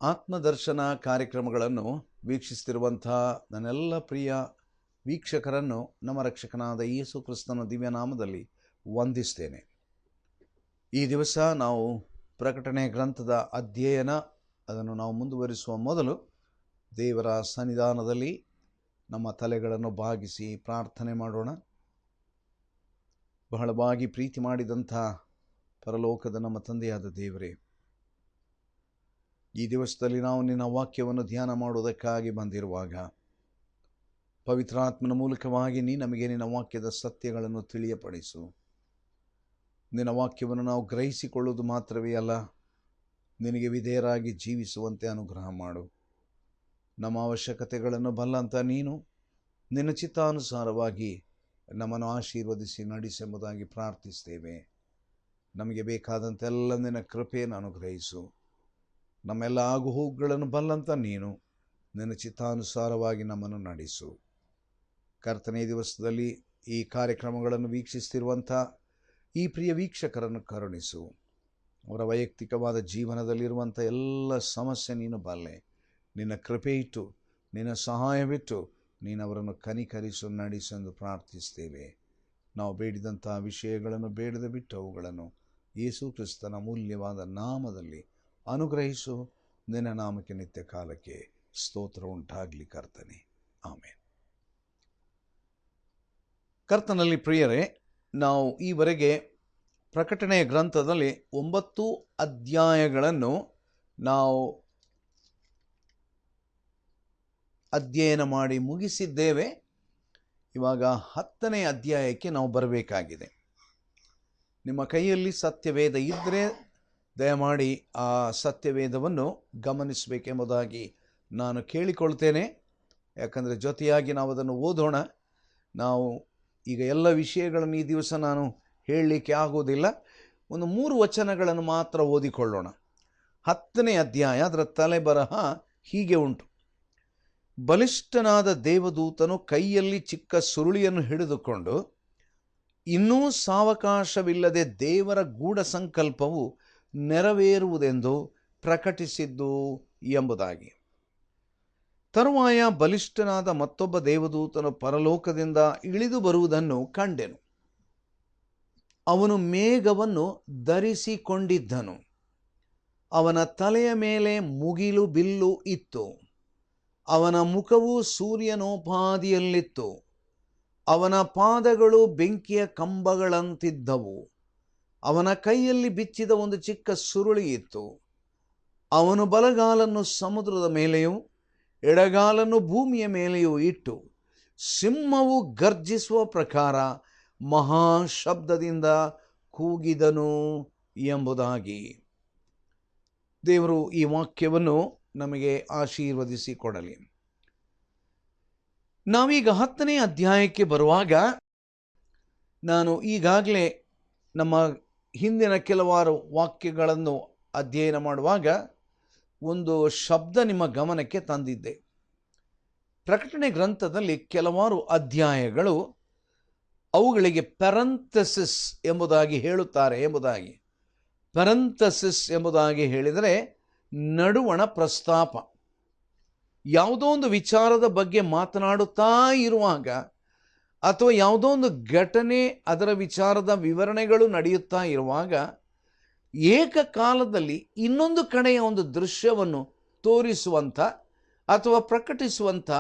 ಆತ್ಮದರ್ಶನ ಕಾರ್ಯಕ್ರಮಗಳನ್ನು ವೀಕ್ಷಿಸುತ್ತಿರುವಂಥ ನನ್ನೆಲ್ಲ ಪ್ರಿಯ ವೀಕ್ಷಕರನ್ನು ನಮ್ಮ ರಕ್ಷಕನಾದ ಯೇಸು ಕ್ರಿಸ್ತನ ದಿವ್ಯನಾಮದಲ್ಲಿ ವಂದಿಸ್ತೇನೆ. ಈ ದಿವಸ ನಾವು ಪ್ರಕಟಣೆ ಗ್ರಂಥದ ಅಧ್ಯಯನ ಅದನ್ನು ನಾವು ಮುಂದುವರಿಸುವ ಮೊದಲು ದೇವರ ಸನ್ನಿಧಾನದಲ್ಲಿ ನಮ್ಮ ತಲೆಗಳನ್ನು ಬಾಗಿಸಿ ಪ್ರಾರ್ಥನೆ ಮಾಡೋಣ. ಬಹಳವಾಗಿ ಪ್ರೀತಿ ಮಾಡಿದಂಥ ಪರಲೋಕದ ನಮ್ಮ ತಂದೆಯಾದ ದೇವರೇ, ಈ ದಿವಸದಲ್ಲಿ ನಾವು ನಿನ್ನ ವಾಕ್ಯವನ್ನು ಧ್ಯಾನ ಮಾಡುವುದಕ್ಕಾಗಿ ಬಂದಿರುವಾಗ ಪವಿತ್ರಾತ್ಮನ ಮೂಲಕವಾಗಿ ನಮಗೆ ನಿನ್ನ ವಾಕ್ಯದ ಸತ್ಯಗಳನ್ನು ತಿಳಿಯಪಡಿಸು. ನಿನ್ನ ವಾಕ್ಯವನ್ನು ನಾವು ಗ್ರಹಿಸಿಕೊಳ್ಳುವುದು ಮಾತ್ರವೇ ಅಲ್ಲ, ನಿನಗೆ ವಿಧೇಯರಾಗಿ ಜೀವಿಸುವಂತೆ ಅನುಗ್ರಹ ಮಾಡು. ನಮ್ಮ ಅವಶ್ಯಕತೆಗಳನ್ನು ಬಲ್ಲಂತ ನೀನು ನಿನ್ನ ಚಿತ್ತಾನುಸಾರವಾಗಿ ನಮ್ಮನ್ನು ಆಶೀರ್ವದಿಸಿ ನಡೆಸೆಂಬುದಾಗಿ ಪ್ರಾರ್ಥಿಸ್ತೇವೆ. ನಮಗೆ ಬೇಕಾದಂತೆಲ್ಲ ನಿನ್ನ ಕೃಪೆಯನ್ನು ಅನುಗ್ರಹಿಸು. ನಮ್ಮೆಲ್ಲ ಆಗುಹೋಗುಗಳನ್ನು ಬಲ್ಲಂತ ನೀನು ನಿನ್ನ ಚಿತ್ತಾನುಸಾರವಾಗಿ ನಮ್ಮನ್ನು ನಡೆಸು. ಕರ್ತನೇ, ದಿವಸದಲ್ಲಿ ಈ ಕಾರ್ಯಕ್ರಮಗಳನ್ನು ವೀಕ್ಷಿಸ್ತಿರುವಂಥ ಈ ಪ್ರಿಯ ವೀಕ್ಷಕರನ್ನು ಕರುಣಿಸು. ಅವರ ವೈಯಕ್ತಿಕವಾದ ಜೀವನದಲ್ಲಿರುವಂಥ ಎಲ್ಲ ಸಮಸ್ಯೆ ನೀನು ಬಲ್ಲೆ. ನಿನ್ನ ಕೃಪೆ ಇಟ್ಟು ನಿನ್ನ ಸಹಾಯವಿಟ್ಟು ನೀನು ಅವರನ್ನು ಕನಿಕರಿಸು, ನಡೆಸೆಂದು ಪ್ರಾರ್ಥಿಸ್ತೇವೆ. ನಾವು ಬೇಡಿದಂಥ ವಿಷಯಗಳನ್ನು ಬೇಡದೆ ಬಿಟ್ಟು ಅವುಗಳನ್ನು ಯೇಸು ಕ್ರಿಸ್ತನ ಮೂಲ್ಯವಾದ ನಾಮದಲ್ಲಿ ಅನುಗ್ರಹಿಸು. ನಿನ್ನ ನಾಮಕ್ಕೆ ನಿತ್ಯ ಕಾಲಕ್ಕೆ ಸ್ತೋತ್ರ ಉಂಟಾಗಲಿ ಕರ್ತನೆ, ಆಮೇನ್. ಕರ್ತನಲ್ಲಿ ಪ್ರಿಯರೇ, ನಾವು ಈವರೆಗೆ ಪ್ರಕಟಣೆಯ ಗ್ರಂಥದಲ್ಲಿ 9 ಅಧ್ಯಾಯಗಳನ್ನು ನಾವು ಅಧ್ಯಯನ ಮಾಡಿ ಮುಗಿಸಿದ್ದೇವೆ. ಇವಾಗ 10ನೇ ಅಧ್ಯಾಯಕ್ಕೆ ನಾವು ಬರಬೇಕಾಗಿದೆ. ನಿಮ್ಮ ಕೈಯಲ್ಲಿ ಸತ್ಯವೇದ ಇದ್ದರೆ ದಯಮಾಡಿ ಆ ಸತ್ಯವೇದವನ್ನು ಗಮನಿಸಬೇಕೆಂಬುದಾಗಿ ನಾನು ಕೇಳಿಕೊಳ್ತೇನೆ. ಯಾಕಂದರೆ ಜೊತೆಯಾಗಿ ನಾವು ಅದನ್ನು ಓದೋಣ. ನಾವು ಈಗ ಎಲ್ಲ ವಿಷಯಗಳನ್ನು ಈ ದಿವಸ ನಾನು ಹೇಳಲಿಕ್ಕೆ ಆಗೋದಿಲ್ಲ. ಒಂದು 3 ವಚನಗಳನ್ನು ಮಾತ್ರ ಓದಿಕೊಳ್ಳೋಣ. 10ನೇ ಅಧ್ಯಾಯ, ಅದರ ತಲೆಬರಹ ಹೀಗೆ ಉಂಟು: ಬಲಿಷ್ಠನಾದ ದೇವದೂತನು ಕೈಯಲ್ಲಿ ಚಿಕ್ಕ ಸುರುಳಿಯನ್ನು ಹಿಡಿದುಕೊಂಡು, ಇನ್ನೂ ಸಾವಕಾಶವಿಲ್ಲದೆ ದೇವರ ಗೂಢ ಸಂಕಲ್ಪವು ನೆರವೇರುವುದೆಂದು ಪ್ರಕಟಿಸಿದ್ದು ಎಂಬುದಾಗಿ. ತರುವಾಯ ಬಲಿಷ್ಠನಾದ ಮತ್ತೊಬ್ಬ ದೇವದೂತನು ಪರಲೋಕದಿಂದ ಇಳಿದು ಬರುವುದನ್ನು ಕಂಡೆನು. ಅವನು ಮೇಘವನ್ನು ಧರಿಸಿಕೊಂಡಿದ್ದನು. ಅವನ ತಲೆಯ ಮೇಲೆ ಮುಗಿಲು ಬಿಲ್ಲು ಇತ್ತು. ಅವನ ಮುಖವು ಸೂರ್ಯನೋಪಾದಿಯಲ್ಲಿತ್ತು. ಅವನ ಪಾದಗಳು ಬೆಂಕಿಯ ಕಂಬಗಳಂತಿದ್ದವು. ಅವನ ಕೈಯಲ್ಲಿ ಬಿಚ್ಚಿದ ಒಂದು ಚಿಕ್ಕ ಸುರುಳಿ ಇತ್ತು. ಅವನು ಬಲಗಾಲನ್ನು ಸಮುದ್ರದ ಮೇಲೆಯೂ ಎಡಗಾಲನ್ನು ಭೂಮಿಯ ಮೇಲೆಯೂ ಇಟ್ಟು ಸಿಂಹವು ಗರ್ಜಿಸುವ ಪ್ರಕಾರ ಮಹಾಶಬ್ದದಿಂದ ಕೂಗಿದನು ಎಂಬುದಾಗಿ. ದೇವರು ಈ ವಾಕ್ಯವನ್ನು ನಮಗೆ ಆಶೀರ್ವದಿಸಿ ಕೊಡಲಿ. ನಾವೀಗ 10ನೇ ಅಧ್ಯಾಯಕ್ಕೆ ಬರುವಾಗ, ನಾನು ಈಗಾಗಲೇ ನಮ್ಮ ಹಿಂದಿನ ಕೆಲವಾರು ವಾಕ್ಯಗಳನ್ನು ಅಧ್ಯಯನ ಮಾಡುವಾಗ ಒಂದು ಶಬ್ದ ನಿಮ್ಮ ಗಮನಕ್ಕೆ ತಂದಿದ್ದೆ. ಪ್ರಕಟಣೆ ಗ್ರಂಥದಲ್ಲಿ ಕೆಲವಾರು ಅಧ್ಯಾಯಗಳು ಅವುಗಳಿಗೆ ಪೆರಂಥಸಿಸ್ ಎಂಬುದಾಗಿ ಹೇಳುತ್ತಾರೆ ಎಂಬುದಾಗಿ. ಪೆರಂಥಸಿಸ್ ಎಂಬುದಾಗಿ ಹೇಳಿದರೆ ನಡುವಣ ಪ್ರಸ್ತಾಪ. ಯಾವುದೋ ಒಂದು ವಿಚಾರದ ಬಗ್ಗೆ ಮಾತನಾಡುತ್ತಾ ಇರುವಾಗ ಅಥವಾ ಯಾವುದೋ ಒಂದು ಘಟನೆ, ಅದರ ವಿಚಾರದ ವಿವರಣೆಗಳು ನಡೆಯುತ್ತಾ ಇರುವಾಗ ಏಕಕಾಲದಲ್ಲಿ ಇನ್ನೊಂದು ಕಡೆಯ ಒಂದು ದೃಶ್ಯವನ್ನು ತೋರಿಸುವಂಥ ಅಥವಾ ಪ್ರಕಟಿಸುವಂಥ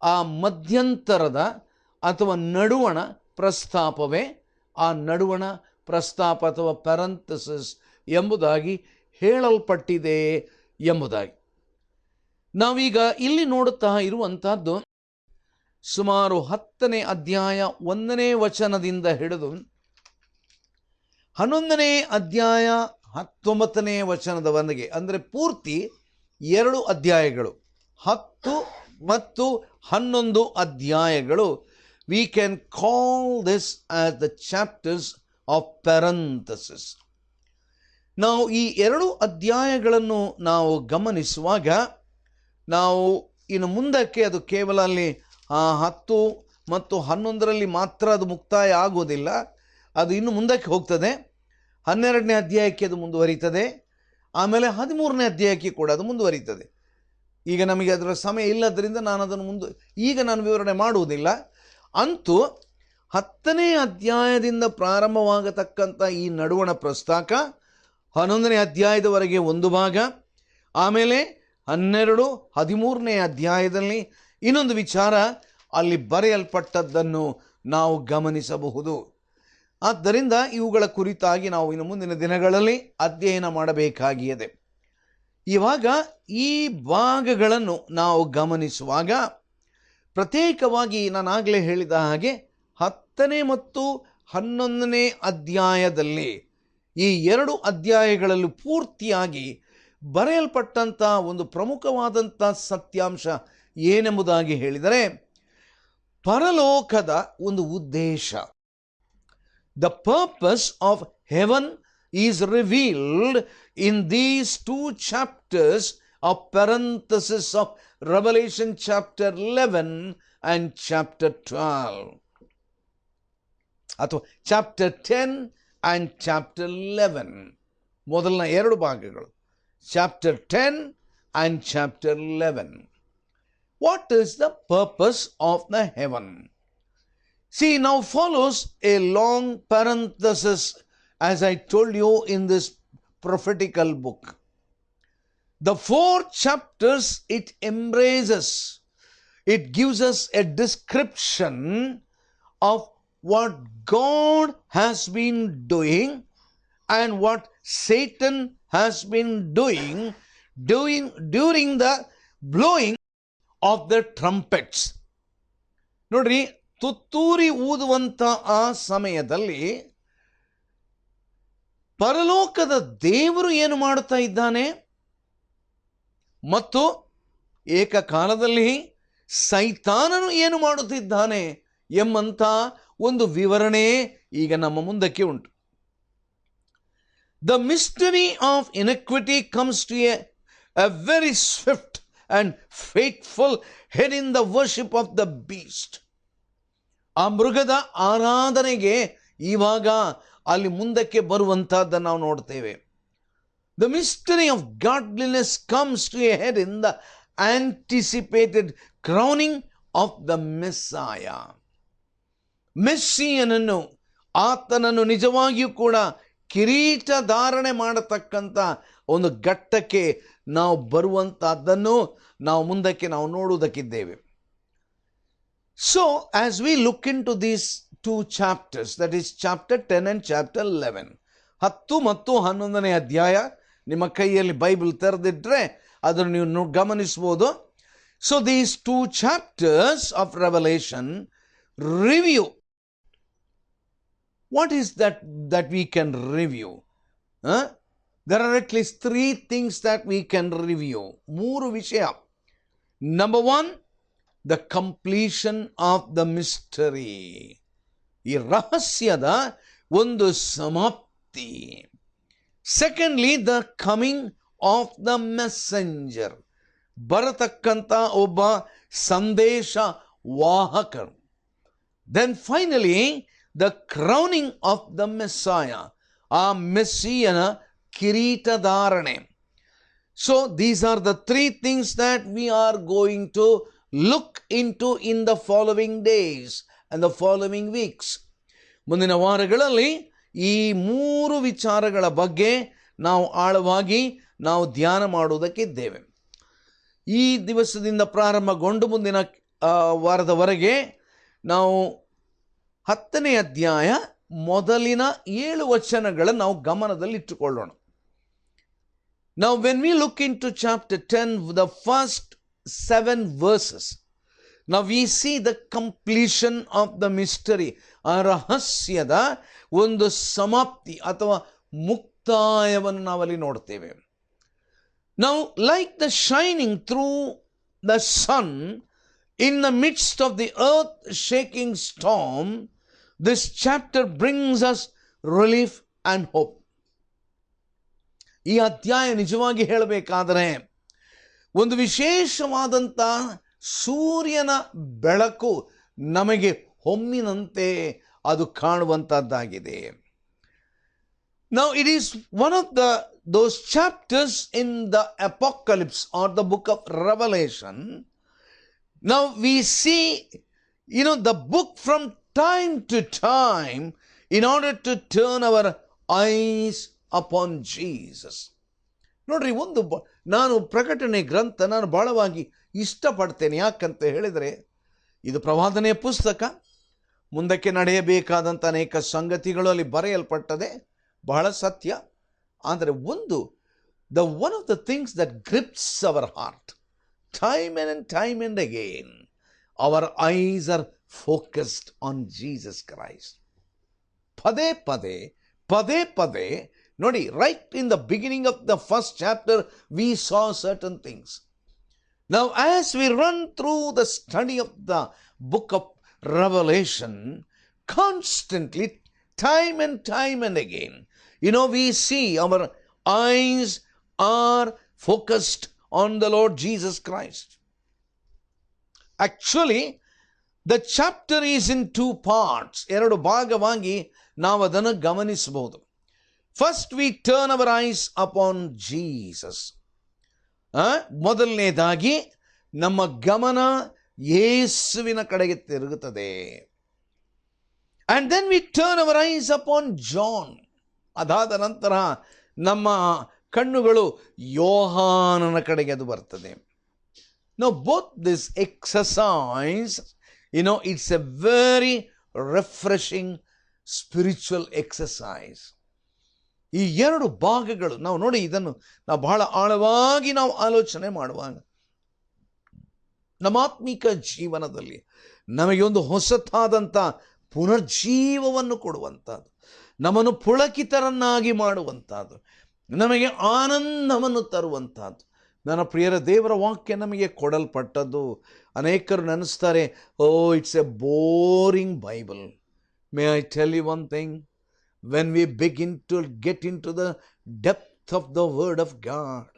ಆ ಮಧ್ಯಂತರದ ಅಥವಾ ನಡುವಣ ಪ್ರಸ್ತಾಪವೇ ಆ ನಡುವಣ ಪ್ರಸ್ತಾಪ ಅಥವಾ ಪೆರಂಥಸಿಸ್ ಎಂಬುದಾಗಿ ಹೇಳಲ್ಪಟ್ಟಿದೆ ಎಂಬುದಾಗಿ. ನಾವೀಗ ಇಲ್ಲಿ ನೋಡುತ್ತಾ ಇರುವಂತಹದ್ದು ಸುಮಾರು 10ನೇ ಅಧ್ಯಾಯ 1ನೇ ವಚನದಿಂದ ಹಿಡಿದು 11ನೇ ಅಧ್ಯಾಯ 19ನೇ ವಚನದವರೆಗೆ, ಅಂದರೆ ಪೂರ್ತಿ 2 ಅಧ್ಯಾಯಗಳು, 10 ಮತ್ತು 11 ಅಧ್ಯಾಯಗಳು. We can call this as the chapters of parenthesis. ನಾವು ಈ 2 ಅಧ್ಯಾಯಗಳನ್ನು ನಾವು ಗಮನಿಸುವಾಗ ನಾವು ಇನ್ನು ಮುಂದಕ್ಕೆ ಅದು ಕೇವಲ ಅಲ್ಲಿ 10 ಮತ್ತು 11ರಲ್ಲಿ ಮಾತ್ರ ಅದು ಮುಕ್ತಾಯ ಆಗೋದಿಲ್ಲ. ಅದು ಇನ್ನು ಮುಂದಕ್ಕೆ ಹೋಗ್ತದೆ. 12ನೇ ಅಧ್ಯಾಯಕ್ಕೆ ಅದು ಮುಂದುವರಿತದೆ. ಆಮೇಲೆ 13ನೇ ಅಧ್ಯಾಯಕ್ಕೆ ಕೂಡ ಅದು ಮುಂದುವರಿತದೆ. ಈಗ ನಮಗೆ ಅದರ ಸಮಯ ಇಲ್ಲದರಿಂದ ನಾನು ಅದನ್ನು ಈಗ ನಾನು ವಿವರಣೆ ಮಾಡುವುದಿಲ್ಲ. ಅಂತೂ 10ನೇ ಅಧ್ಯಾಯದಿಂದ ಪ್ರಾರಂಭವಾಗತಕ್ಕಂಥ ಈ ನಡುವಣ ಪ್ರಸ್ತಾಕ 11ನೇ ಅಧ್ಯಾಯದವರೆಗೆ ಒಂದು ಭಾಗ, ಆಮೇಲೆ 12, 13ನೇ ಅಧ್ಯಾಯದಲ್ಲಿ ಇನ್ನೊಂದು ವಿಚಾರ ಅಲ್ಲಿ ಬರೆಯಲ್ಪಟ್ಟದ್ದನ್ನು ನಾವು ಗಮನಿಸಬಹುದು. ಆದ್ದರಿಂದ ಇವುಗಳ ಕುರಿತಾಗಿ ನಾವು ಇನ್ನು ಮುಂದಿನ ದಿನಗಳಲ್ಲಿ ಅಧ್ಯಯನ ಮಾಡಬೇಕಾಗಿದೆ. ಇವಾಗ ಈ ಭಾಗಗಳನ್ನು ನಾವು ಗಮನಿಸುವಾಗ ಪ್ರತ್ಯೇಕವಾಗಿ ನಾನಾಗಲೇ ಹೇಳಿದ ಹಾಗೆ 10ನೇ ಮತ್ತು 11ನೇ ಅಧ್ಯಾಯದಲ್ಲಿ ಈ 2 ಅಧ್ಯಾಯಗಳಲ್ಲೂ ಪೂರ್ತಿಯಾಗಿ ಬರೆಯಲ್ಪಟ್ಟಂಥ ಒಂದು ಪ್ರಮುಖವಾದಂಥ ಸತ್ಯಾಂಶ ಏನೆಂಬುದಾಗಿ ಹೇಳಿದರೆ, ಪರಲೋಕದ ಒಂದು ಉದ್ದೇಶ, the purpose of haven is revealed in these 2 chapters of parenthesis of Revelation chapter 11 and chapter 12. ಅಥವಾ chapter 10 and chapter 11. ಮೊದಲನ 2 ಭಾಗಗಳು, chapter 10 and chapter 11. What is the purpose of the heaven? See, now follows a long parenthesis, as I told you in this prophetical book. The 4 chapters it embraces. It gives us a description of what God has been doing and what Satan has been doing during the blowing of the trumpets. ನೋಡ್ರಿ, ತುತ್ತೂರಿ ಊದುವಂತ ಆ ಸಮಯದಲ್ಲಿ ಪರಲೋಕದ ದೇವರು ಏನು ಮಾಡುತ್ತಾ ಇದ್ದಾನೆ ಮತ್ತು ಏಕಕಾಲದಲ್ಲಿ ಸೈತಾನನು ಏನು ಮಾಡುತ್ತಿದ್ದಾನೆ ಎಂಬಂಥ ಒಂದು ವಿವರಣೆ ಈಗ ನಮ್ಮ ಮುಂದಕ್ಕೆ ಉಂಟು. The mystery of iniquity comes to a very swift and faithful head in the worship of the beast. ಆ ಮೃಗದ ಆರಾಧನೆಗೆ ಇವಾಗ ಅಲ್ಲಿ ಮುಂದಕ್ಕೆ ಬರುವಂತಹದ್ದನ್ನು ನಾವು ನೋಡ್ತೇವೆ. The mystery of godliness comes to a head in the anticipated crowning of the Messiah. ಮೆಸ್ಸಿಯನನ್ನು, ಆತನನ್ನು ನಿಜವಾಗಿಯೂ ಕೂಡ ಕಿರೀಟ ಧಾರಣೆ ಮಾಡತಕ್ಕಂಥ ಒಂದು ಘಟ್ಟಕ್ಕೆ ನಾವು ಬರುವಂತಹದ್ದನ್ನು ನಾವು ಮುಂದಕ್ಕೆ ನಾವು ನೋಡುವುದಕ್ಕಿದ್ದೇವೆ. So as we look into these 2 chapters, that is chapter 10 and chapter 11, 10 ಮತ್ತು 11ನೇ ಅಧ್ಯಾಯ ನಿಮ್ಮ ಕೈಯಲ್ಲಿ ಬೈಬಲ್ ತೆರೆದಿಟ್ರೆ ಅದನ್ನು ನೀವು ಗಮನಿಸಬಹುದು. So these 2 chapters of Revelation review. What is that we can review? There are at least 3 things that we can review. 3 ವಿಷಯ. Number 1, the completion of the mystery. ಈ ರಹಸ್ಯದ ಒಂದು ಸಮಾಪ್ತಿ. Secondly, the coming of the messenger. ಬರತಕ್ಕಂಥ ಒಬ್ಬ ಸಂದೇಶ ವಾಹಕರು. Then finally, the crowning of the Messiah. ಆ ಮೆಸ್ಸಿಯನ ಕಿರೀಟಧಾರಣೆ. So these are the 3 things that we are going to look into in the following days and the following weeks. ಮುಂದಿನ ವಾರಗಳಲ್ಲಿ ಈ 3 ವಿಚಾರಗಳ ಬಗ್ಗೆ ನಾವು ಆಳವಾಗಿ ನಾವು ಧ್ಯಾನ ಮಾಡುವುದಕ್ಕಿದ್ದೇವೆ. ಈ ದಿವಸದಿಂದ ಪ್ರಾರಂಭಗೊಂಡು ಮುಂದಿನ ವಾರದವರೆಗೆ ನಾವು 10ನೇ ಅಧ್ಯಾಯ ಮೊದಲಿನ 7 ವಚನಗಳನ್ನು ನಾವು ಗಮನದಲ್ಲಿಟ್ಟುಕೊಳ್ಳೋಣ. Now when we look into chapter 10, the first 7 verses, now we see the completion of the mystery. ಆ ರಹಸ್ಯದ ಒಂದು ಸಮಾಪ್ತಿ ಅಥವಾ ಮುಕ್ತಾಯವನ್ನು ನಾವಲ್ಲಿ ನೋಡ್ತೇವೆ. Now like the shining through the sun in the midst of the earth shaking storm, this chapter brings us relief and hope. ಈ ಅಧ್ಯಾಯ ನಿಜವಾಗಿ ಹೇಳಬೇಕಾದರೆ ಒಂದು ವಿಶೇಷವಾದಂಥ ಸೂರ್ಯನ ಬೆಳಕು ನಮಗೆ ಹೊಮ್ಮಿನಂತೆ ಅದು ಕಾಣುವಂಥದ್ದಾಗಿದೆ. Now it is one of the those chapters in the Apocalypse or the book of Revelation, now we see, the book from time to time in order to turn our eyes upon Jesus. ನೋಡ್ರಿ, ನಾನು ಪ್ರಕಟಣೆ ಗ್ರಂಥ ನಾನು ಬಹಳವಾಗಿ ಇಷ್ಟಪಡ್ತೇನೆ. ಯಾಕಂತ ಹೇಳಿದರೆ ಇದು ಪ್ರವಾದನೆಯ ಪುಸ್ತಕ. ಮುಂದಕ್ಕೆ ನಡೆಯಬೇಕಾದಂಥ ಅನೇಕ ಸಂಗತಿಗಳು ಅಲ್ಲಿ ಬರೆಯಲ್ಪಟ್ಟದೆ, ಬಹಳ ಸತ್ಯ. ಆದರೆ one of the things that grips our heart time and again, our eyes are focused on Jesus Christ. ಪದೇ ಪದೇ ನೋಡಿ, right in the beginning of the first chapter we saw certain things. Now as we run through the study of the book of Revelation, constantly, time and again, we see our eyes are focused on the Lord Jesus Christ. Actually, the chapter is in two parts. ಎರಡು ಭಾಗವಾಗಿ ನಾವು ಅದನ್ನು ಗಮನಿಸಬಹುದು. First we turn our eyes upon Jesus. ಮೊದಲನೇದಾಗಿ ನಮ್ಮ ಗಮನ ಯೇಸುವಿನ ಕಡೆಗೆ ತಿರುಗುತ್ತದೆ. And then we turn our eyes upon John. ಅದಾದ ನಂತರ ನಮ್ಮ ಕಣ್ಣುಗಳು ಯೋಹಾನನ ಕಡೆಗೆ ಅದು ಬರ್ತದೆ. Now both this exercise, it's a very refreshing spiritual exercise. ಈ ಎರಡು ಭಾಗಗಳು ನಾವು ನೋಡಿ, ಇದನ್ನು ನಾವು ಬಹಳ ಆಳವಾಗಿ ನಾವು ಆಲೋಚನೆ ಮಾಡುವಾಗ ನಮ್ಮ ಆತ್ಮಿಕ ಜೀವನದಲ್ಲಿ ನಮಗೆ ಒಂದು ಹೊಸತಾದಂಥ ಪುನರ್ಜೀವವನ್ನು ಕೊಡುವಂಥದ್ದು, ನಮ್ಮನ್ನು ಪುಳಕಿತರನ್ನಾಗಿ ಮಾಡುವಂಥದ್ದು, ನಮಗೆ ಆನಂದವನ್ನು ತರುವಂಥದ್ದು. ನನ್ನ ಪ್ರಿಯರ, ದೇವರ ವಾಕ್ಯ ನಮಗೆ ಕೊಡಲ್ಪಟ್ಟದ್ದು. ಅನೇಕರು ನೆನೆಸ್ತಾರೆ, it's a boring Bible. May I tell you one thing, when we begin to get into the depth of the word of God,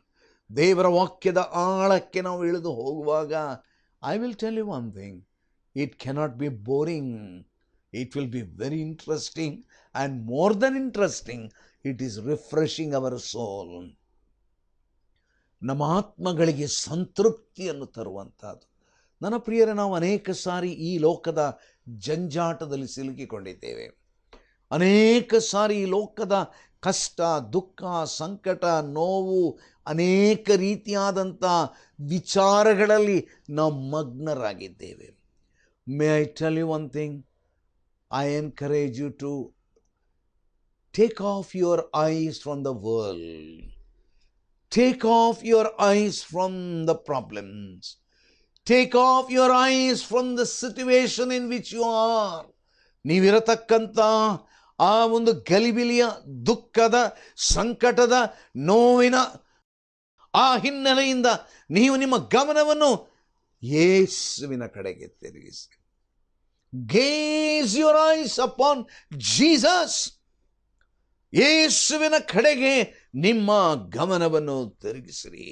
ದೇವರ ವಾಕ್ಯದ ಆಳಕ್ಕೆ ನಾವು ಇಳಿದು ಹೋಗುವಾಗ, I will tell you one thing, it cannot be boring. It will be very interesting, and more than interesting, it is refreshing our soul. ನಮ್ಮ ಆತ್ಮಗಳಿಗೆ ಸಂತೃಪ್ತಿಯನ್ನು ತರುವಂಥದ್ದು. ನನ್ನ ಪ್ರಿಯರೇ, ನಾವು ಅನೇಕ ಸಾರಿ ಈ ಲೋಕದ ಜಂಜಾಟದಲ್ಲಿ ಸಿಲುಕಿಕೊಂಡಿದ್ದೇವೆ. ಅನೇಕ ಸಾರಿ ಈ ಲೋಕದ ಕಷ್ಟ, ದುಃಖ, ಸಂಕಟ, ನೋವು, ಅನೇಕ ರೀತಿಯಾದಂಥ ವಿಚಾರಗಳಲ್ಲಿ ನಾವು ಮಗ್ನರಾಗಿದ್ದೇವೆ. May I tell you one thing, I encourage you to take off your eyes from the world. Take off your eyes from the problems. Take off your eyes from the situation in which you are. ನೀವಿರತಕ್ಕಂಥ ಆ ಒಂದು ಗಲಿಬಿಲಿಯ, ದುಃಖದ, ಸಂಕಟದ, ನೋವಿನ ಆ ಹಿನ್ನೆಲೆಯಿಂದ ನೀವು ನಿಮ್ಮ ಗಮನವನ್ನು ಯೇಸುವಿನ ಕಡೆಗೆ ತಿರುಗಿಸಿ. Gaze your eyes upon Jesus. ಯೇಸುವಿನ ಕಡೆಗೆ ನಿಮ್ಮ ಗಮನವನ್ನು ತಿರುಗಿಸಿರಿ.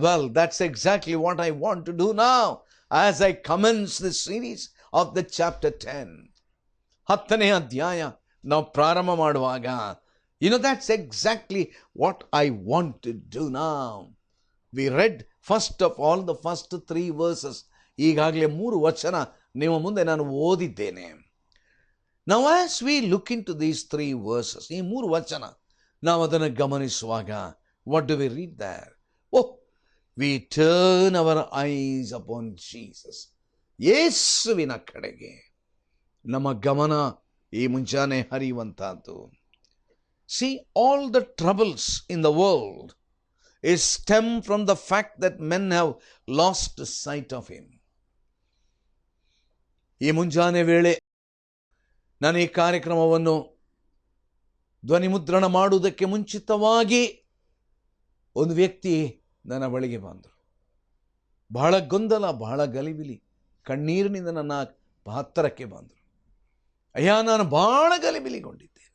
Well, that's exactly what I want to do now as I commence this series of the chapter 10. 10ನೇ ಅಧ್ಯಾಯ ನಾವು ಪ್ರಾರಂಭ ಮಾಡುವಾಗ, that's exactly what I want to do now. We read first of all the first 3 verses. ಈಗಾಗಲೇ 3 ವಚನ ನಿಮ್ಮ ಮುಂದೆ ನಾನು ಓದಿದ್ದೇನೆ. Now as we look into these 3 verses, ಈ 3 ವಚನ ನಾವು ಅದನ್ನು ಗಮನಿಸುವಾಗ, what do we read there? We turn our eyes upon Jesus. ಯೇಸುವಿನ ಕಡೆಗೆ ನಮ್ಮ ಗಮನ ಈ ಮುಂಜಾನೆ ಹರಿಯುವಂತಹದ್ದು. See, all the troubles in the world is stem from the fact that men have lost sight of Him. ಈ ಮುಂಜಾನೆ ವೇಳೆ ನಾನು ಈ ಕಾರ್ಯಕ್ರಮವನ್ನು ಧ್ವನಿಮುದ್ರಣ ಮಾಡುವುದಕ್ಕೆ ಮುಂಚಿತವಾಗಿ ಒಂದು ವ್ಯಕ್ತಿ ನನ್ನ ಬಳಿಗೆ ಬಂದರು. ಬಹಳ ಗೊಂದಲ, ಬಹಳ ಗಲಿಬಿಲಿ, ಕಣ್ಣೀರಿನಿಂದ ನನ್ನ ಹತ್ತಿರಕ್ಕೆ ಬಂದರು. ಅಯ್ಯ, ನಾನು ಬಹಳ ಗಲಿಬಿಲಿಗೊಂಡಿದ್ದೇನೆ,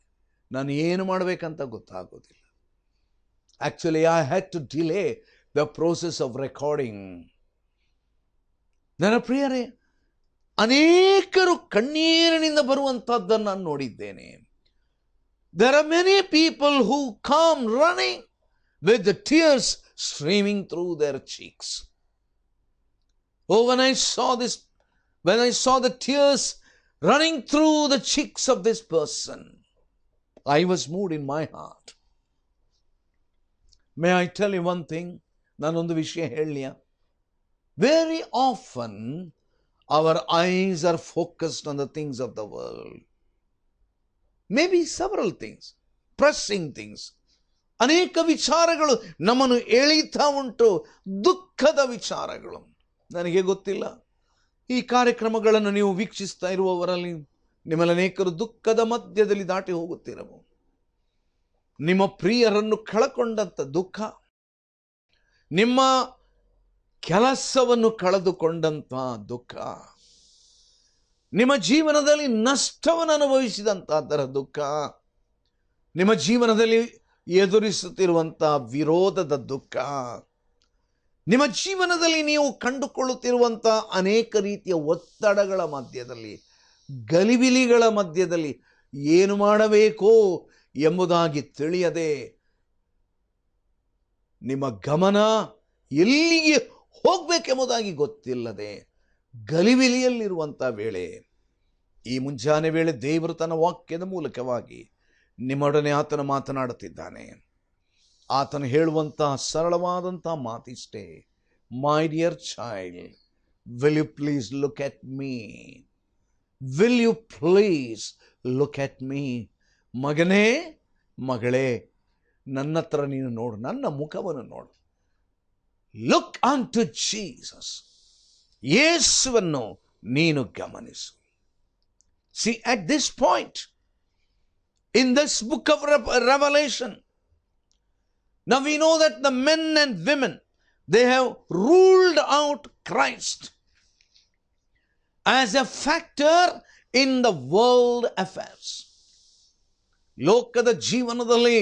ನಾನು ಏನು ಮಾಡಬೇಕಂತ ಗೊತ್ತಾಗೋದಿಲ್ಲ. Actually I had to delay the process of recording. ನನ್ನ ಪ್ರಿಯರೇ, ಅನೇಕರು ಕಣ್ಣೀರಿನಿಂದ ಬರುವಂಥದ್ದನ್ನು ನಾನು ನೋಡಿದ್ದೇನೆ. There are many people who come running with the tears streaming through their cheeks. Oh, when I saw the tears running through the cheeks of this person, I was moved in my heart. May I tell you one thing? ನಾನೊಂದು ವಿಷಯ ಹೇಳಲಿಯಾ? Very often our eyes are focused on the things of the world. Maybe several things, pressing things. ಅನೇಕ ವಿಚಾರಗಳು ನಮ್ಮನ್ನು ಎಳೀತಾ ಉಂಟು, ದುಃಖದ ವಿಚಾರಗಳು. ನನಗೆ ಗೊತ್ತಿಲ್ಲ, ಈ ಕಾರ್ಯಕ್ರಮಗಳನ್ನು ನೀವು ವೀಕ್ಷಿಸ್ತಾ ಇರುವವರಲ್ಲಿ ನಿಮ್ಮಲ್ಲಿ ಅನೇಕರು ದುಃಖದ ಮಧ್ಯದಲ್ಲಿ ದಾಟಿ ಹೋಗುತ್ತಿರಬಹುದು. ನಿಮ್ಮ ಪ್ರಿಯರನ್ನು ಕಳಕೊಂಡಂತ ದುಃಖ, ನಿಮ್ಮ ಕೆಲಸವನ್ನು ಕಳೆದುಕೊಂಡಂತ ದುಃಖ, ನಿಮ್ಮ ಜೀವನದಲ್ಲಿ ನಷ್ಟವನ್ನು ಅನುಭವಿಸಿದಂತಹ ದುಃಖ, ನಿಮ್ಮ ಜೀವನದಲ್ಲಿ ಎದುರಿಸುತ್ತಿರುವಂತಹ ವಿರೋಧದ ದುಃಖ, ನಿಮ್ಮ ಜೀವನದಲ್ಲಿ ನೀವು ಕಂಡುಕೊಳ್ಳುತ್ತಿರುವಂತಹ ಅನೇಕ ರೀತಿಯ ಒತ್ತಡಗಳ ಮಧ್ಯದಲ್ಲಿ, ಗಲಿಬಿಲಿಗಳ ಮಧ್ಯದಲ್ಲಿ ಏನು ಮಾಡಬೇಕೋ ಎಂಬುದಾಗಿ ತಿಳಿಯದೆ, ನಿಮ್ಮ ಗಮನ ಎಲ್ಲಿಗೆ ಹೋಗಬೇಕೆಂಬುದಾಗಿ ಗೊತ್ತಿಲ್ಲದೆ ಗಲಿಬಿಲಿಯಲ್ಲಿರುವಂಥ ವೇಳೆ, ಈ ಮುಂಜಾನೆ ವೇಳೆ ದೇವರು ತನ್ನ ವಾಕ್ಯದ ಮೂಲಕವಾಗಿ ನಿಮ್ಮೊಡನೆ ಆತನು ಮಾತನಾಡುತ್ತಿದ್ದಾನೆ. ಆತನು ಹೇಳುವಂತಹ ಸರಳವಾದಂಥ ಮಾತಿಷ್ಟೇ, my dear child, will you please look at me, will you please look at me. ಮಗನೇ, ಮಗಳೇ, ನನ್ನ ಹತ್ರ ನೀನು ನೋಡು, ನನ್ನ ಮುಖವನ್ನು ನೋಡು. ಲುಕ್ ಆನ್ ಟು ಜೀಸಸ್, ಯೇಸುವನ್ನು ನೀನು ಗಮನಿಸು. See, at this point in this book of Revelation, now we know that the men and women, they have ruled out Christ as a factor in the world affairs. ಲೋಕದ ಜೀವನದಲ್ಲಿ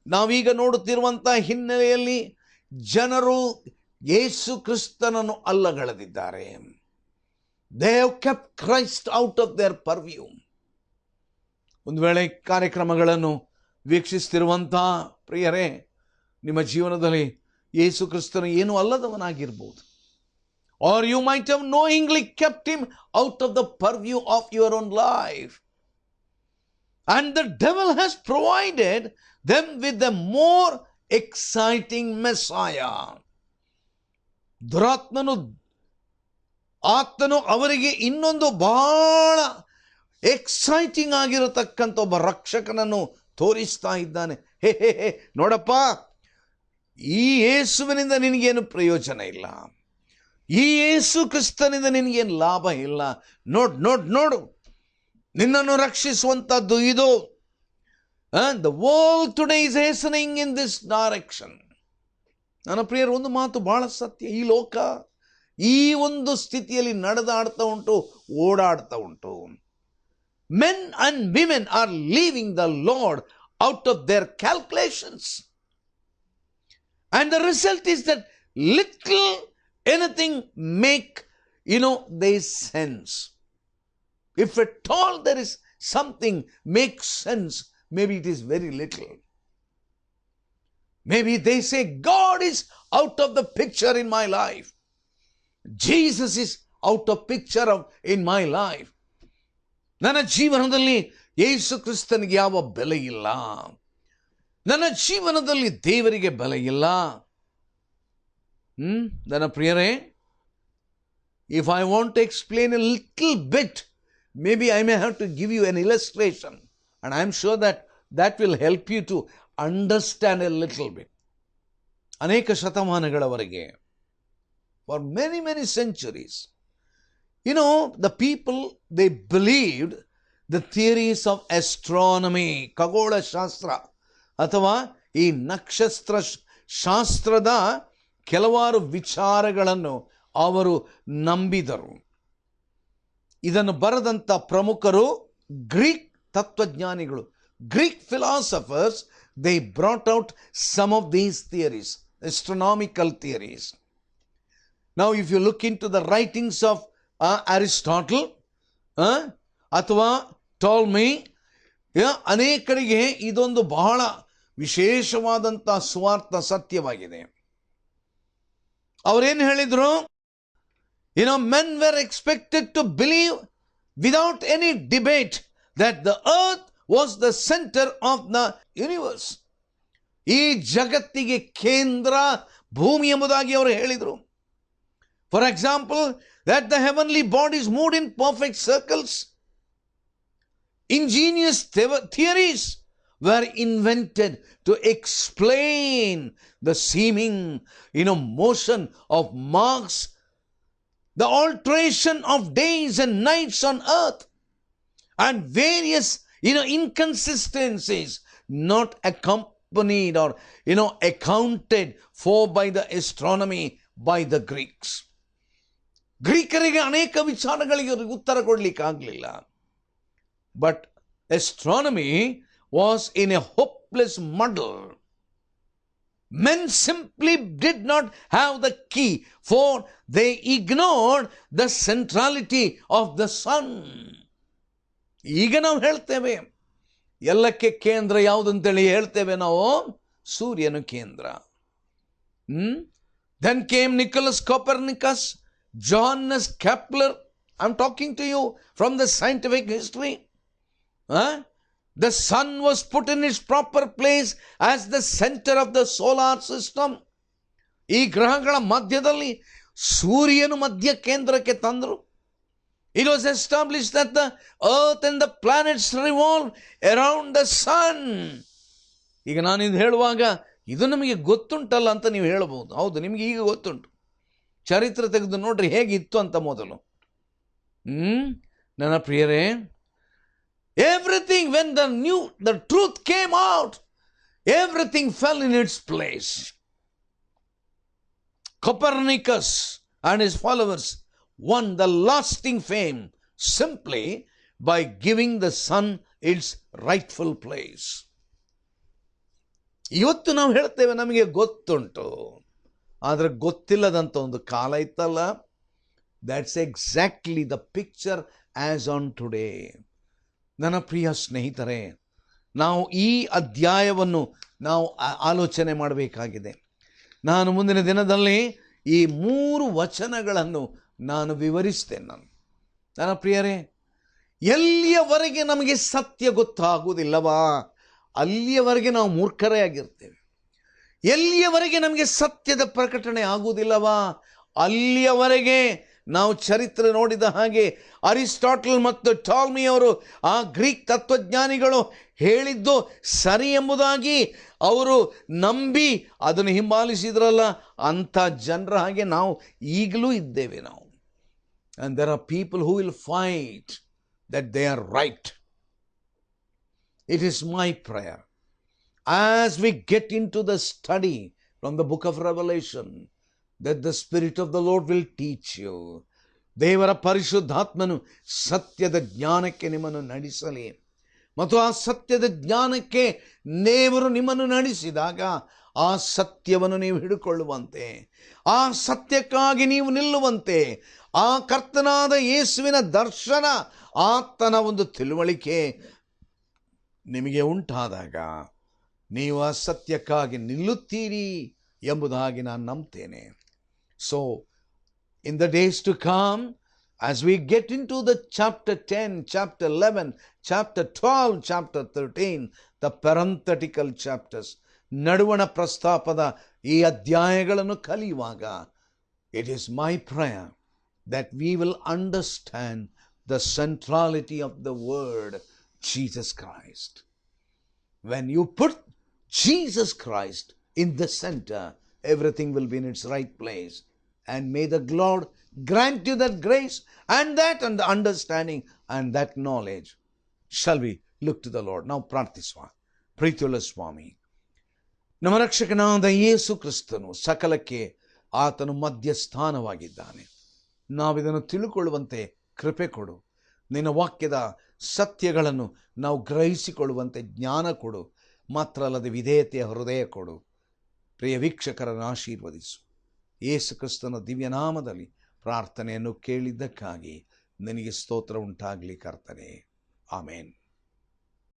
ನಾವೀಗ ನೋಡುತ್ತಿರುವಂತಹ ಹಿನ್ನೆಲೆಯಲ್ಲಿ ಜನರು ಯೇಸು ಕ್ರಿಸ್ತನನ್ನು ಅಲ್ಲಗಳೆದಿದ್ದಾರೆ. They have kept Christ out of their purview. ಒಂದು ವೇಳೆ ಕಾರ್ಯಕ್ರಮಗಳನ್ನು ವೀಕ್ಷಿಸ್ತಿರುವಂತಹ ಪ್ರಿಯರೇ, ನಿಮ್ಮ ಜೀವನದಲ್ಲಿ ಯೇಸು ಕ್ರಿಸ್ತನು ಏನೂ ಅಲ್ಲದವನಾಗಿರ್ಬೋದು. Or you might have knowingly kept him out of the purview of your own life. And the devil has provided them with a more exciting Messiah. ಆತನು ಅವರಿಗೆ ಇನ್ನೊಂದು ಬಹಳ ಎಕ್ಸೈಟಿಂಗ್ ಆಗಿರತಕ್ಕಂಥ ಒಬ್ಬ ರಕ್ಷಕನನ್ನು ತೋರಿಸ್ತಾ ಇದ್ದಾನೆ. ಹೇ ಹೇ ಹೇ, ನೋಡಪ್ಪ, ಈ ಯೇಸುವಿನಿಂದ ನಿನಗೇನು ಪ್ರಯೋಜನ ಇಲ್ಲ, ಈ ಯೇಸು ಕ್ರಿಸ್ತನಿಂದ ನಿನಗೇನು ಲಾಭ ಇಲ್ಲ. ನೋಡು, ನಿನ್ನನ್ನು ರಕ್ಷಿಸುವಂಥದ್ದು ಇದು. The world today is hastening in this direction. ನನ್ನ ಪ್ರಿಯರು, ಒಂದು ಮಾತು ಬಹಳ ಸತ್ಯ. ಈ ಲೋಕ ಈ ಒಂದು ಸ್ಥಿತಿಯಲ್ಲಿ ನಡೆದಾಡ್ತಾ ಉಂಟು, ಓಡಾಡ್ತಾ ಉಂಟು. Men and women are leaving the Lord out of their calculations. And the result is that little anything make, they sense. If at all there is something makes sense, maybe it is very little. Maybe they say, God is out of the picture in my life. Jesus is out of picture in my life. ನನ್ನ ಜೀವನದಲ್ಲಿ ಯೇಸು ಕ್ರಿಸ್ತನಿಗೆ ಯಾವ ಬೆಲೆ ಇಲ್ಲ, ನನ್ನ ಜೀವನದಲ್ಲಿ ದೇವರಿಗೆ ಬೆಲೆ ಇಲ್ಲ. ನನ್ನ ಪ್ರಿಯರೇ, if I want to explain a little bit, maybe I may have to give you an illustration, and I am sure that will help you to understand a little bit. ಅನೇಕ ಶತಮಾನಗಳವರೆಗೆ, for many centuries, the people, they believed the theories of astronomy, ಖಗೋಳ ಶಾಸ್ತ್ರ ಅಥವಾ ಈ ನಕ್ಷತ್ರ ಶಾಸ್ತ್ರದ ಕೆಲವಾರು ವಿಚಾರಗಳನ್ನು ಅವರು ನಂಬಿದರು. ಇದನ್ನು ಬರೆದಂಥ ಪ್ರಮುಖರು Greek ತತ್ವಜ್ಞಾನಿಗಳು, Greek philosophers. They brought out some of these theories, astronomical theories. Now, if you look into the writings of Aristotle, ಅಥವಾ Ptolemy, ಅನೇಕರಿಗೆ ಇದೊಂದು ಬಹಳ ವಿಶೇಷವಾದಂಥ ಸ್ವಾರ್ಥ ಸತ್ಯವಾಗಿದೆ. ಅವರೇನು ಹೇಳಿದ್ರು? Men were expected to believe without any debate that the earth was the center of the universe. ಈ ಜಗತ್ತಿಗೆ ಕೇಂದ್ರ ಭೂಮಿ ಎಂಬುದಾಗಿ ಅವರು ಹೇಳಿದರು. For example, that the heavenly bodies moved in perfect circles. Ingenious theories were invented to explain the seeming, motion of Mars, the alteration of days and nights on earth, and various, inconsistencies not accompanied or, accounted for by the astronomy by the Greeks. ಗ್ರೀಕರಿಗೆ ಅನೇಕ ವಿಚಾರಗಳಿಗೆ ಉತ್ತರ ಕೊಡಲಿಕ್ಕಾಗಲಿಲ್ಲ. But astronomy was in a hopeless muddle. Men simply did not have the key, for they ignored the centrality of the sun. ಈಗ ನಾವು ಹೇಳ್ತೇವೆ, ಎಲ್ಲಕ್ಕೆ ಕೇಂದ್ರ ಯಾವುದಂತೇಳಿ ಹೇಳ್ತೇವೆ ನಾವು, ಸೂರ್ಯನು ಕೇಂದ್ರ. Then came Nicholas Copernicus, Johannes Kepler. I'm talking to you from the scientific history. The sun was put in its proper place as the center of the solar system. ಈ ಗ್ರಹಗಳ ಮಧ್ಯದಲ್ಲಿ ಸೂರ್ಯನು ಮಧ್ಯ ಕೇಂದ್ರಕ್ಕೆ ತಂದರು. It was established that the earth and the planets revolve around the sun. ಈಗ ನಾನು ಇದು ಹೇಳುವಾಗ ಇದು ನಮಗೆ ಗೊತ್ತುಂಟಲ್ಲ ಅಂತ ನೀವು ಹೇಳಬಹುದು. ಹೌದು, ನಿಮಗೆ ಈಗ ಗೊತ್ತುಂಟು. ಚರಿತ್ರೆ ತೆಗೆದು ನೋಡ್ರಿ ಹೇಗಿತ್ತು ಅಂತ ಮೊದಲು. ನನ್ನ ಪ್ರಿಯರೇ, everything, when the truth came out, everything fell in its place. Copernicus and his followers won the lasting fame simply by giving the sun its rightful place. ಇವತ್ತು ನಾವು ಹೇಳ್ತೇವೆ ನಮಗೆ ಗೊತ್ತುಂಟು, ಆದರೆ ಗೊತ್ತಿಲ್ಲದಂಥ ಒಂದು ಕಾಲ ಇತ್ತಲ್ಲ. That's exactly the picture as on today. ನನ್ನ ಪ್ರಿಯ ಸ್ನೇಹಿತರೆ, ನಾವು ಈ ಅಧ್ಯಾಯವನ್ನು ನಾವು ಆಲೋಚನೆ ಮಾಡಬೇಕಾಗಿದೆ. ನಾನು ಮುಂದಿನ ದಿನದಲ್ಲಿ ಈ 3 ವಚನಗಳನ್ನು ನಾನು ವಿವರಿಸ್ತೇನೆ. ನನ್ನ ಪ್ರಿಯರೇ, ಎಲ್ಲಿಯವರೆಗೆ ನಮಗೆ ಸತ್ಯ ಗೊತ್ತಾಗುವುದಿಲ್ಲವಾ ಅಲ್ಲಿಯವರೆಗೆ ನಾವು ಮೂರ್ಖರೇ ಆಗಿರ್ತೇವೆ. ಎಲ್ಲಿಯವರೆಗೆ ನಮಗೆ ಸತ್ಯದ ಪ್ರಕಟಣೆ ಆಗುವುದಿಲ್ಲವಾ ಅಲ್ಲಿಯವರೆಗೆ ನಾವು ಚರಿತ್ರೆ ನೋಡಿದ ಹಾಗೆ ಅರಿಸ್ಟಾಟಲ್ ಮತ್ತು ಟಾಲ್ಮಿ ಅವರು, ಆ ಗ್ರೀಕ್ ತತ್ವಜ್ಞಾನಿಗಳು ಹೇಳಿದ್ದು ಸರಿ ಎಂಬುದಾಗಿ ಅವರು ನಂಬಿ ಅದನ್ನು ಹಿಂಬಾಲಿಸಿದ್ರಲ್ಲ, ಅಂಥ ಜನರ ಹಾಗೆ ನಾವು ಈಗಲೂ ಇದ್ದೇವೆ ನಾವು. And there are people who will fight that they are right. It is my prayer, as we get into the study from the book of Revelation, that the Spirit of the Lord will teach you. ದೇವರ ಪರಿಶುದ್ಧಾತ್ಮನು ಸತ್ಯದ ಜ್ಞಾನಕ್ಕೆ ನಿಮ್ಮನ್ನು ನಡೆಸಲಿ. ಮತ್ತು ಆ ಸತ್ಯದ ಜ್ಞಾನಕ್ಕೆ ದೇವರು ನಿಮ್ಮನ್ನು ನಡೆಸಿದಾಗ ಆ ಸತ್ಯವನ್ನು ನೀವು ಹಿಡಿಕೊಳ್ಳುವಂತೆ, ಆ ಸತ್ಯಕ್ಕಾಗಿ ನೀವು ನಿಲ್ಲುವಂತೆ, ಆ ಕರ್ತನಾದ ಯೇಸುವಿನ ದರ್ಶನ, ಆತನ ಒಂದು ತಿಳುವಳಿಕೆ ನಿಮಗೆ ಉಂಟಾದಾಗ ನೀವು ಆ ಸತ್ಯಕ್ಕಾಗಿ ನಿಲ್ಲುತ್ತೀರಿ ಎಂಬುದಾಗಿ ನಾನು ನಂಬ್ತೇನೆ. So in the days to come, as we get into the chapter 10, chapter 11, chapter 12, chapter 13, the parenthetical chapters, ನಡುವಣ ಪ್ರಸ್ತಾಪದ ಈ ಅಧ್ಯಾಯಗಳನ್ನು ಕಲಿಯುವಾಗ, it is my prayer that we will understand the centrality of the word Jesus Christ. When you put Jesus Christ in the center, everything will be in its right place. And may the Lord grant you that grace and that and the understanding and that knowledge. Shall we look to the Lord? Now ಪ್ರಾರ್ಥಿಸುವ. ಪ್ರೀತಿಯುಳ್ಳ ಸ್ವಾಮಿ, ನಮ್ಮ ರಕ್ಷಕನಾದ ಯೇಸು ಕ್ರಿಸ್ತನು ಸಕಲಕ್ಕೆ ಆತನು ಮಧ್ಯಸ್ಥಾನವಾಗಿದ್ದಾನೆ. ನಾವಿದನ್ನು ತಿಳುಕೊಳ್ಳುವಂತೆ ಕೃಪೆ ಕೊಡು. ನಿನ್ನ ವಾಕ್ಯದ ಸತ್ಯಗಳನ್ನು ನಾವು ಗ್ರಹಿಸಿಕೊಳ್ಳುವಂತೆ ಜ್ಞಾನ ಕೊಡು. ಮಾತ್ರ ಅಲ್ಲದೆ ವಿಧೇಯತೆಯ ಹೃದಯ ಕೊಡು. ಪ್ರಿಯ ವೀಕ್ಷಕರನ್ನು ಆಶೀರ್ವದಿಸು. ಯೇಸು ಕ್ರಿಸ್ತನ ದಿವ್ಯನಾಮದಲ್ಲಿ ಪ್ರಾರ್ಥನೆಯನ್ನು ಕೇಳಿದ್ದಕ್ಕಾಗಿ ನಿನಗೆ ಸ್ತೋತ್ರ ಉಂಟಾಗಲಿ ಕರ್ತನೇ. ಆಮೇನ್.